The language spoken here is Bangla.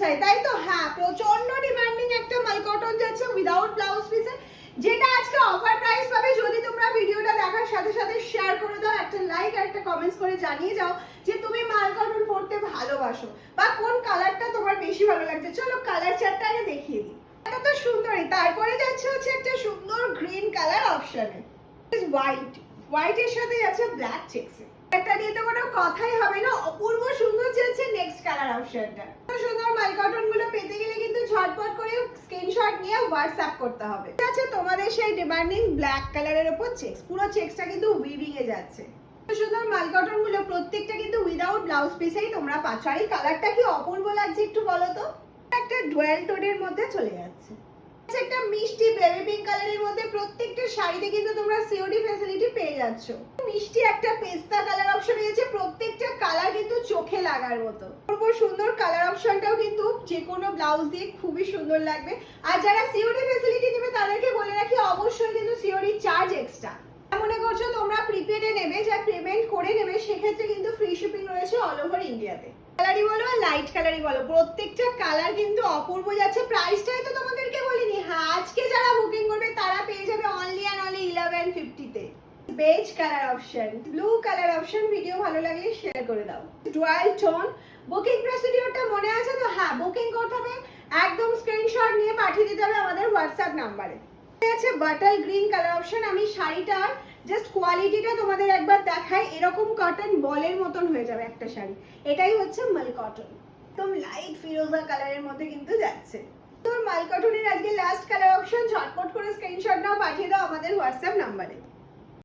চাই, তাই তো? হ্যাঁ, প্রচন্ড ডিমান্ডিং একটা মাল কটন যাচ্ছে উইদাউট ব্লাউজ পিসে, যেটা আজকে অফার প্রাইস পাবে। যদি তোমরা ভিডিওটা দেখার সাথে সাথে শেয়ার করে দাও, একটা লাইক আর একটা কমেন্টস করে জানিয়ে যাও যে তুমি মাল কটন পরতে ভালোবাসো বা কোন কালারটা তোমার বেশি ভালো লাগছে। চলো কালার চার্টটা আগে দেখিয়ে দিই। এটা তো সুন্দরই। তারপরে যাচ্ছে হচ্ছে একটা সুন্দর গ্রিন কালার অপশনে, হোয়াইটের সাথে যাচ্ছে ব্ল্যাক চেকস। এটা নিয়ে তো কোনো কথাই হবে না, অপূর্ব সুন্দর যাচ্ছে নেক্সট কালার অপশনটা। সুন্দর মাল কটন গুলো পেতে গেলে কিন্তু ঝটপট করে স্ক্রিনশট নিয়ে হোয়াটসঅ্যাপ করতে হবে। ঠিক আছে, তোমাদের সেই ডিমান্ডিং ব্ল্যাক কালারের উপর চেকস, পুরো চেকসটা কিন্তু উইভিং এ যাচ্ছে। সুন্দর মাল কটন গুলো প্রত্যেকটা কিন্তু উইদাউট ব্লাউজ পিসেই তোমরা পাচ্ছ। আর এই কালারটা কি অপূর্ব লাগছে একটু বলো তো। একটা ডুয়াল টোনের মধ্যে চলে যাচ্ছে, একটা মিষ্টি বেবি পিঙ্ক কালারের মধ্যে। প্রত্যেকটা শাড়িতে কিন্তু তোমরা সিওডি ফ্যাসিলিটি পেয়ে যাচ্ছ। মিষ্টি একটা পেস্তা কালার অপশন রয়েছে, প্রত্যেকটা কালার কিন্তু চোখে লাগার মতো। খুব সুন্দর কালার অপশনটাও কিন্তু যে কোনো ব্লাউজ দিয়ে খুবই সুন্দর লাগবে। আর যারা সিওডি ফ্যাসিলিটি নেবে তাদেরকে বলে রাখি, অবশ্যই কিন্তু সিওডি চার্জ এক্সট্রা। মনে করছো তোমরা প্রিপেডে নেবে, যা পেমেন্ট করে নেবে, সেক্ষেত্রে কিন্তু ফ্রি শিপিং রয়েছে অল ওভার ইন্ডিয়াতে। কালারই বলো আর লাইট কালারই বলো, প্রত্যেকটা কালার কিন্তু অপূর্ব যাচ্ছে। প্রাইসটাই তো তোমাদেরকে বলিনি। হ্যাঁ, আজকে যারা বুকিং করবে তারা পেয়ে যাবে অনলি অ্যান্ড অনলি 1150 তে। Beige colour option, blue colour option. Video ভালো লাগলে শেয়ার করে দাও। Dual tone. বুকিং প্রসিডিওরটা মনে আছে তো? হ্যাঁ, বুকিং করতে হবে, একদম স্ক্রিনশট নিয়ে পাঠিয়ে দিতে হবে আমাদের হোয়াটসঅ্যাপ নাম্বারে। আছে বাটার গ্রিন কালার অপশন। আমি শাড়িটার জাস্ট কোয়ালিটিটা তোমাদের একবার দেখাই। এরকম কটন বলের মতন হয়ে যাবে একটা শাড়ি। এটাই হচ্ছে মাল কটন, একদম লাইট ফিরোজা কালারের মধ্যে কিন্তু যাচ্ছে। তোর মাল কটনের আজকে লাস্ট কালার অপশন, ঝটপট করে স্ক্রিনশট নাও, পাঠিয়ে দাও আমাদের হোয়াটসঅ্যাপ নাম্বারে।